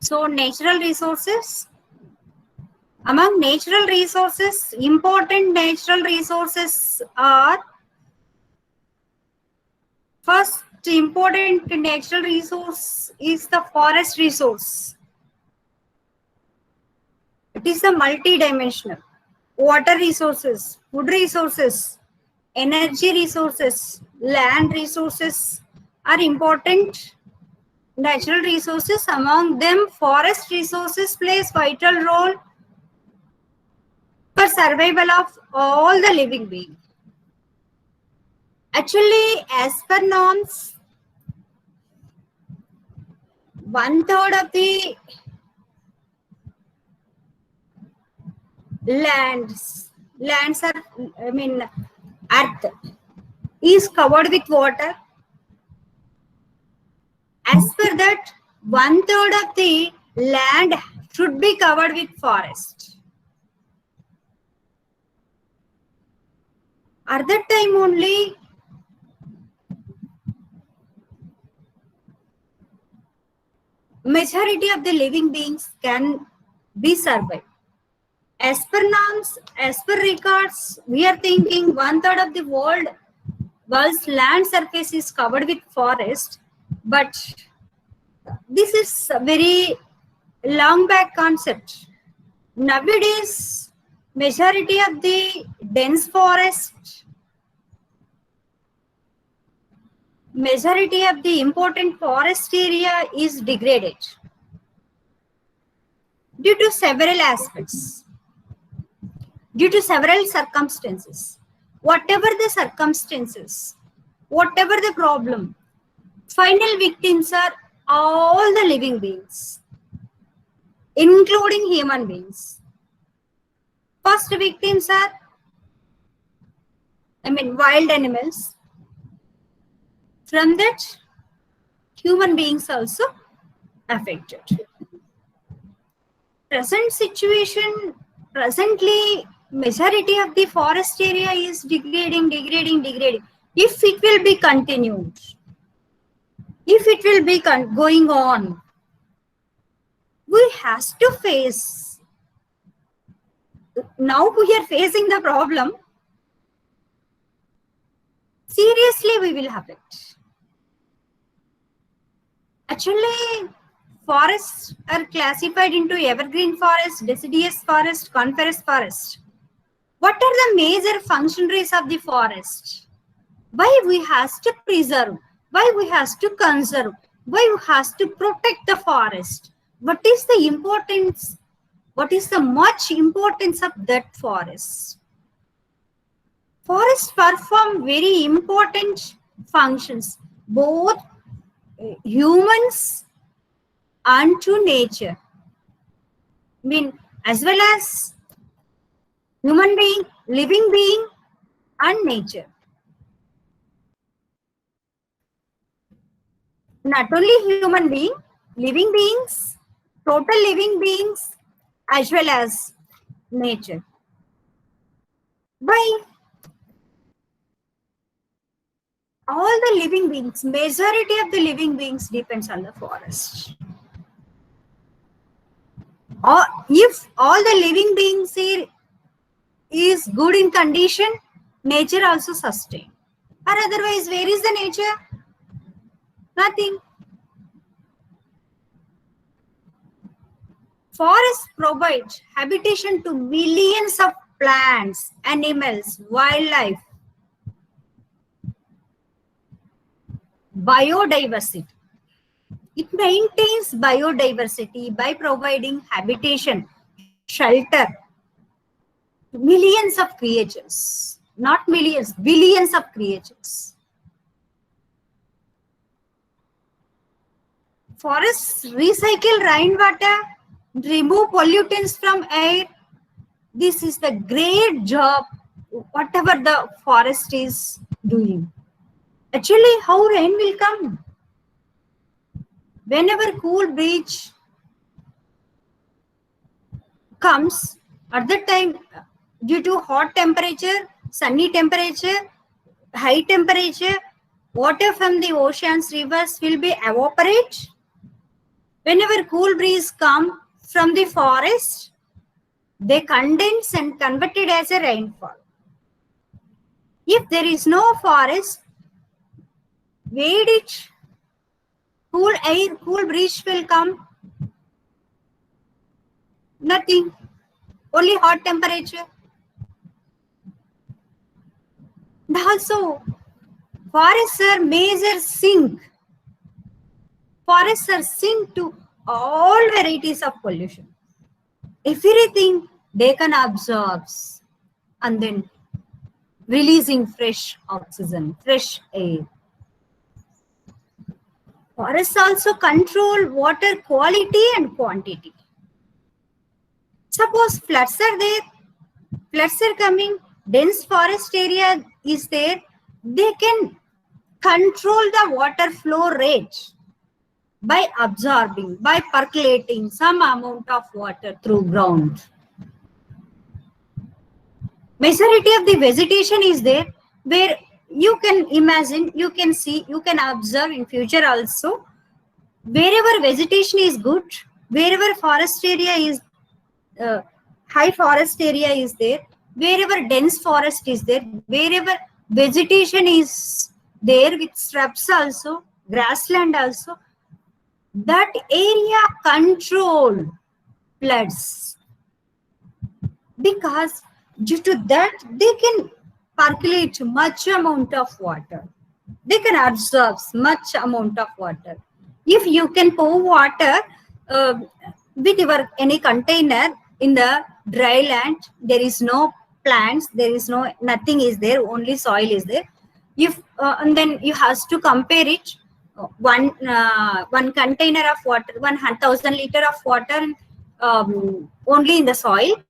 So natural resources, among natural resources, important natural resources are, first important natural resource is the forest resource. It is the multi-dimensional. Water resources, food resources, energy resources, land resources are important natural resources. Among them, forest resources plays vital role for survival of all the living beings. Actually, as per norms, 1/3 of the lands are, earth is covered with water. As per that, 1/3 of the land should be covered with forest. At that time only, majority of the living beings can be survived. As per norms, as per records, we are thinking 1/3 of the world's land surface is covered with forest, but this is a very long back concept. Nowadays, majority of the dense forest, majority of the important forest area is degraded due to several aspects, due to several circumstances. Whatever the circumstances, whatever the problem, final victims are all the living beings, including human beings. First victims are, wild animals. From that, human beings also affected. Present situation, presently, majority of the forest area is degrading. If it will be continued, if it will be going on, we have to face. Now we are facing the problem. Seriously, we will have it. Actually, forests are classified into evergreen forest, deciduous forest, coniferous forest. What are the major functionaries of the forest? Why we have to preserve? Why we have to conserve? Why we have to protect the forest? What is the importance? What is the much importance of that forest? Forests perform very important functions, both humans and to nature. As well as human being, living being, and nature. Not only human being, living beings, total living beings, as well as nature. By all the living beings, majority of the living beings depends on the forest. Or if all the living beings here is good in condition, nature also sustain. Or otherwise, where is the nature? Nothing. Forests provide habitation to millions of plants, animals, wildlife, biodiversity. It maintains biodiversity by providing habitation, shelter to millions of creatures. Not millions, billions of creatures. Forests recycle rainwater, remove pollutants from air. This is the great job, whatever the forest is doing. Actually, how rain will come? Whenever cool breeze comes, at that time, due to hot temperature, sunny temperature, high temperature, water from the oceans, rivers will be evaporate. Whenever cool breeze come from the forest, they condense and convert it as a rainfall. If there is no forest, where did cool air, cool breeze will come? Nothing. Only hot temperature. And also, forests are major sink. Forests are sink to all varieties of pollution. Everything they can absorb and then releasing fresh oxygen, fresh air. Forests also control water quality and quantity. Suppose floods are there, floods are coming, dense forest area is there, they can control the water flow rate by absorbing, by percolating some amount of water through ground. Majority of the vegetation is there where you can imagine, you can see, you can observe in future also. Wherever vegetation is good, wherever forest area is, high forest area is there, wherever dense forest is there, wherever vegetation is there with shrubs also, grassland also, that area control floods. Because due to that, they can percolate much amount of water. They can absorb much amount of water. If you can pour water with your any container in the dry land, there is no plants, there is no nothing is there, only soil is there. If and then you have to compare it, one container of water, 1,000 liter of water, only in the soil,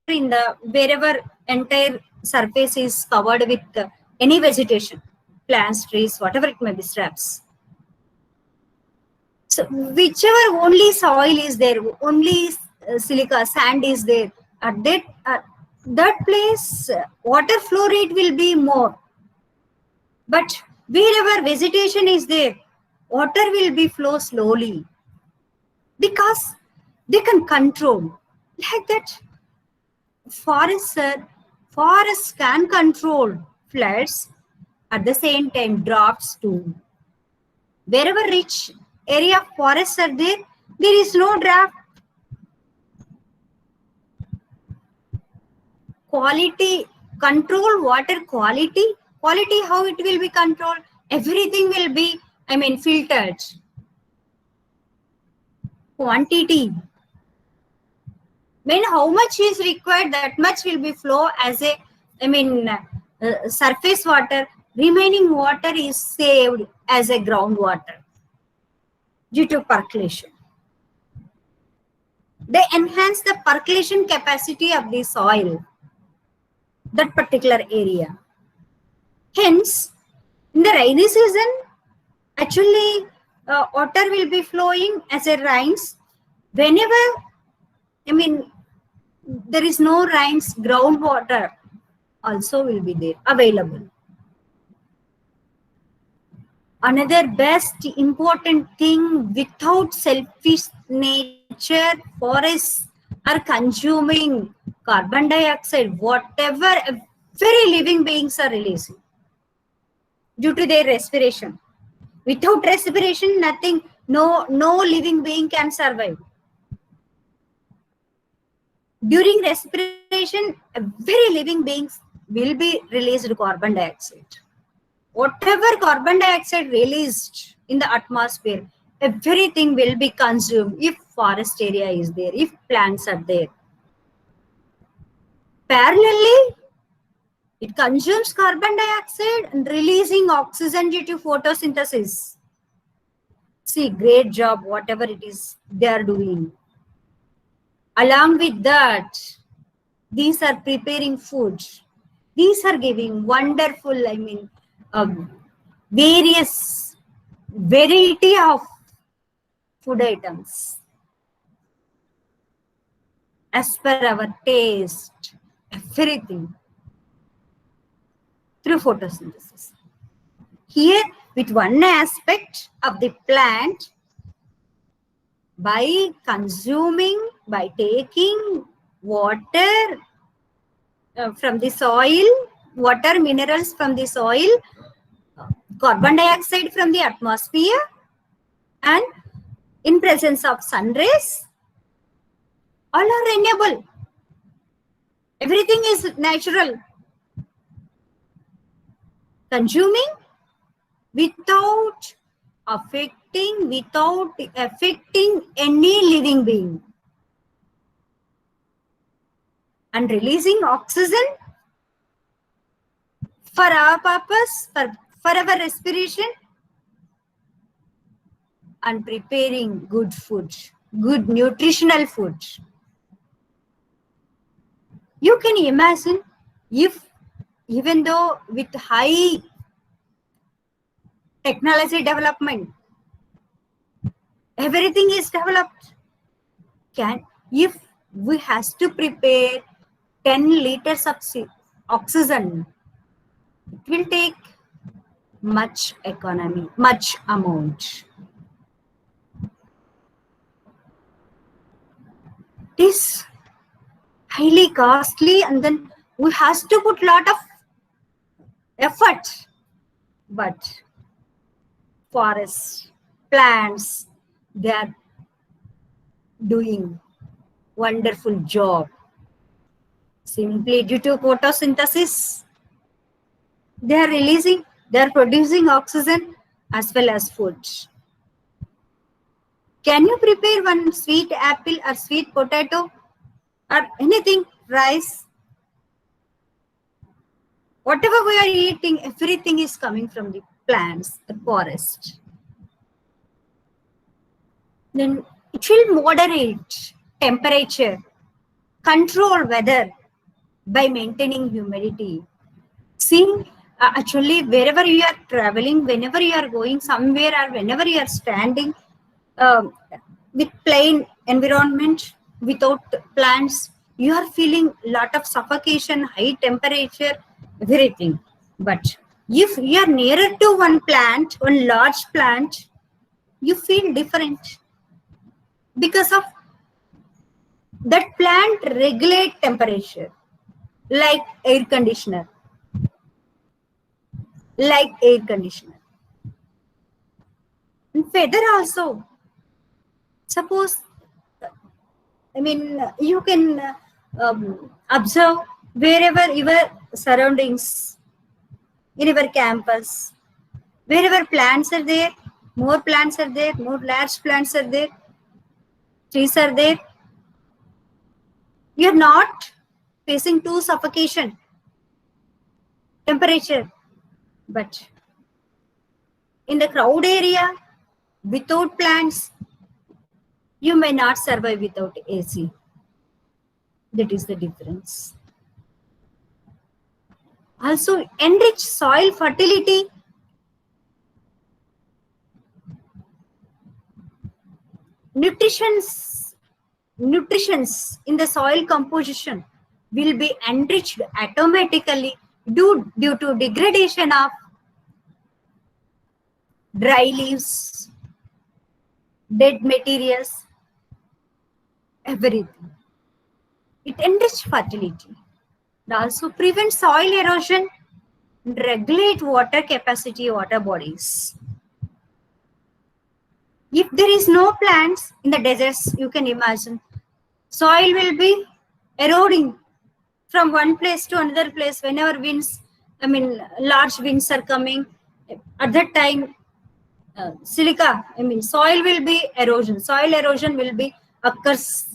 in the wherever entire surface is covered with any vegetation, plants, trees, whatever it may be, shrubs. So whichever only soil is there, only silica, sand is there, at that place, water flow rate will be more. But wherever vegetation is there, water will be flow slowly because they can control. Like that, forests can control floods, at the same time droughts too. Wherever rich area of forests are there, there is no drought. Quality, control water quality. Quality, how it will be controlled? Everything will be, filtered. Quantity, when how much is required, that much will be flow as a, surface water. Remaining water is saved as a groundwater due to percolation. They enhance the percolation capacity of the soil, that particular area. Hence, in the rainy season, actually water will be flowing as a rains. Whenever, there is no rains, groundwater also will be there, available. Another best important thing, without selfish nature, forests are consuming carbon dioxide, whatever very living beings are releasing due to their respiration. Without respiration, nothing, no living being can survive. During respiration, very living beings will be released carbon dioxide. Whatever carbon dioxide released in the atmosphere, everything will be consumed if forest area is there, if plants are there. Parallelly, it consumes carbon dioxide and releasing oxygen due to photosynthesis. See, great job, whatever it is they are doing. Along with that, these are preparing food. These are giving wonderful, various variety of food items as per our taste, everything through photosynthesis. Here, with one aspect of the plant, by consuming, by taking water from the soil, water, minerals from the soil, carbon dioxide from the atmosphere, and in presence of sun rays, all are renewable. Everything is natural. Consuming without affecting any living being, and releasing oxygen for our purpose, for our respiration, and preparing good food, good nutritional food. You can imagine if, even though with high technology development, everything is developed, if we has to prepare 10 liters of oxygen, it will take much economy, much amount. It is highly costly, and then we has to put lot of effort. But forests, plants, they are doing wonderful job. Simply due to photosynthesis, they are producing oxygen as well as food. Can you prepare one sweet apple or sweet potato or anything, rice? Whatever we are eating, everything is coming from the plants, the forest. Then it will moderate temperature, control weather by maintaining humidity. See, actually, wherever you are traveling, whenever you are going somewhere, or whenever you are standing with plain environment without plants, you are feeling lot of suffocation, high temperature, everything. But if you are nearer to one plant, one large plant, you feel different, because of that plant regulate temperature like air conditioner, and weather also. Suppose, you can observe wherever your surroundings, in your campus, wherever plants are there, more plants are there, more large plants are there, trees are there, you're not facing too suffocation temperature. But in the crowd area, without plants, you may not survive without AC. That is the difference. Also, enrich soil fertility. Nutritions in the soil composition will be enriched automatically due to degradation of dry leaves, dead materials, everything. It enriches fertility. It also prevents soil erosion and regulate water capacity, water bodies. If there is no plants in the deserts, you can imagine, soil will be eroding from one place to another place whenever winds, large winds are coming. At that time, soil will be erosion. Soil erosion will be occurs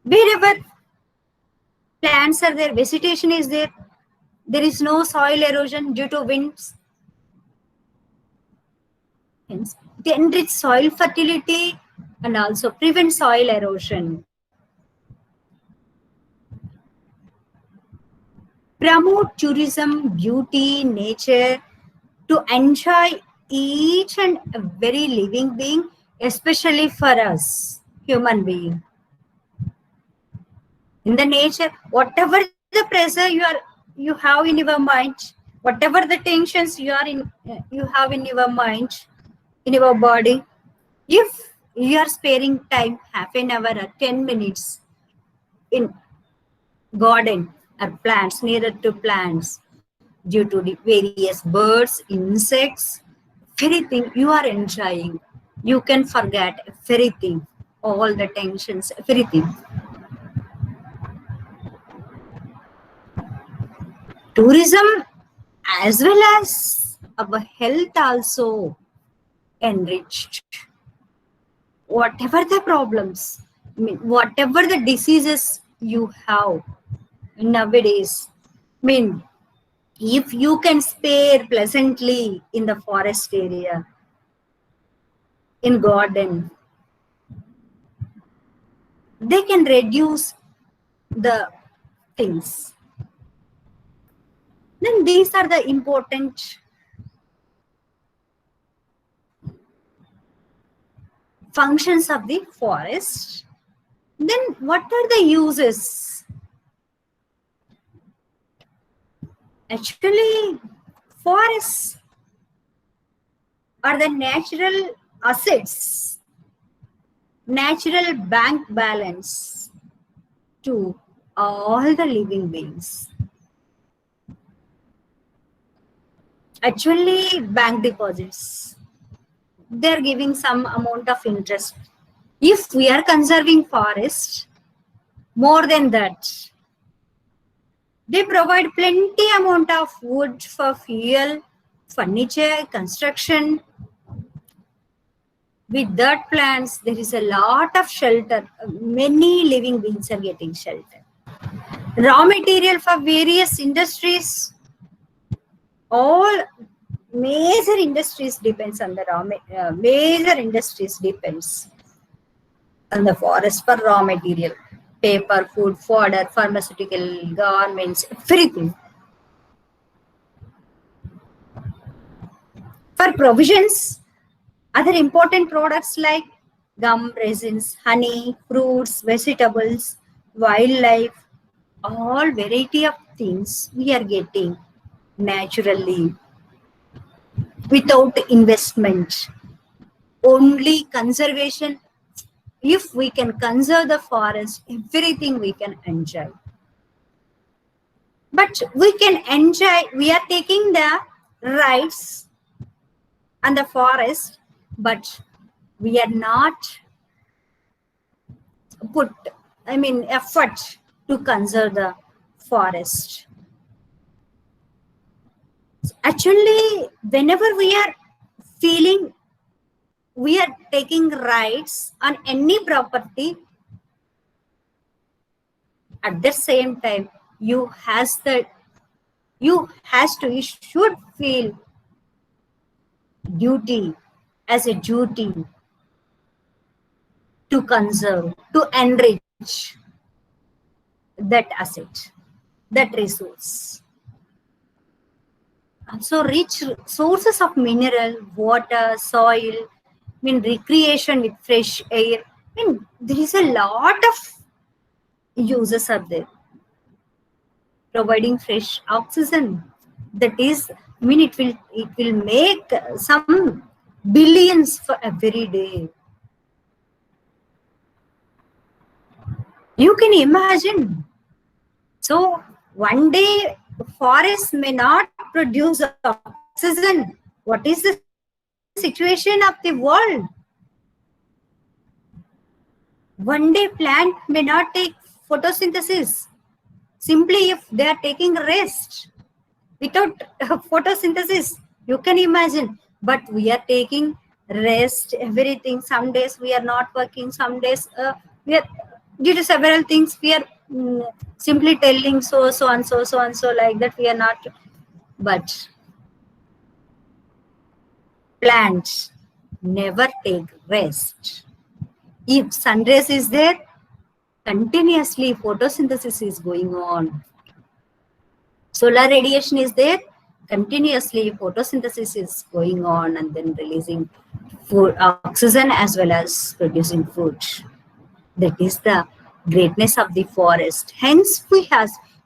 wherever plants are there, vegetation is there. There is no soil erosion due to winds. Hence, it enriches soil fertility and also prevent soil erosion. Promote tourism, beauty, nature, to enjoy each and every living being, especially for us, human being. In the nature, whatever the pressure you have in your mind, whatever the tensions you have in your mind, in your body, if You are sparing time, half an hour or 10 minutes in garden or plants, nearer to plants, due to the various birds, insects, everything you are enjoying. You can forget everything, all the tensions, everything. Tourism as well as our health also enriched. Whatever the problems, I mean, whatever the diseases you have nowadays, I mean, if you can spare pleasantly in the forest area, in garden, they can reduce the things. Then these are the important functions of the forest. Then what are the uses? Actually, forests are the natural assets, natural bank balance to all the living beings. Actually, bank deposits, they're giving some amount of interest. If we are conserving forest, more than that, they provide plenty amount of wood for fuel, furniture, construction. With that plants, there is a lot of shelter. Many living beings are getting shelter. Raw material for various industries. All major industries depends on the major industries depends on the forest for raw material. Paper, food, fodder, pharmaceutical, garments, everything. For provisions, other important products like gum, resins, honey, fruits, vegetables, wildlife, all variety of things we are getting naturally without investment. Only conservation. If we can conserve the forest, everything we can enjoy. But we can enjoy, we are taking the rights and the forest, but we are not put, effort to conserve the forest. Actually, whenever we are feeling we are taking rights on any property, at the same time, you should feel duty as a duty to conserve, to enrich that asset, that resource. So rich sources of mineral, water, soil, recreation with fresh air. There is a lot of uses are there. Providing fresh oxygen. That is, it will make some billions for every day. You can imagine. So one day forests may not produce oxygen. What is the situation of the world? One day plant may not take photosynthesis. Simply if they are taking rest without photosynthesis, you can imagine. But we are taking rest, everything. Some days we are not working. Some days we are, due to several things, we are simply telling so and so like that. We are not. But plants never take rest. If sun rays is there, continuously photosynthesis is going on. Solar radiation is there, continuously photosynthesis is going on, and then releasing food, oxygen, as well as producing food. That is the greatness of the forest. Hence,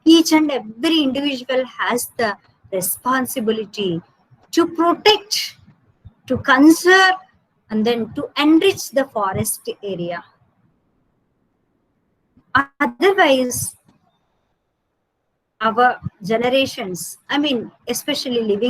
each and every individual has the responsibility to protect, to conserve and then to enrich the forest area. Otherwise, our generations, I mean, especially living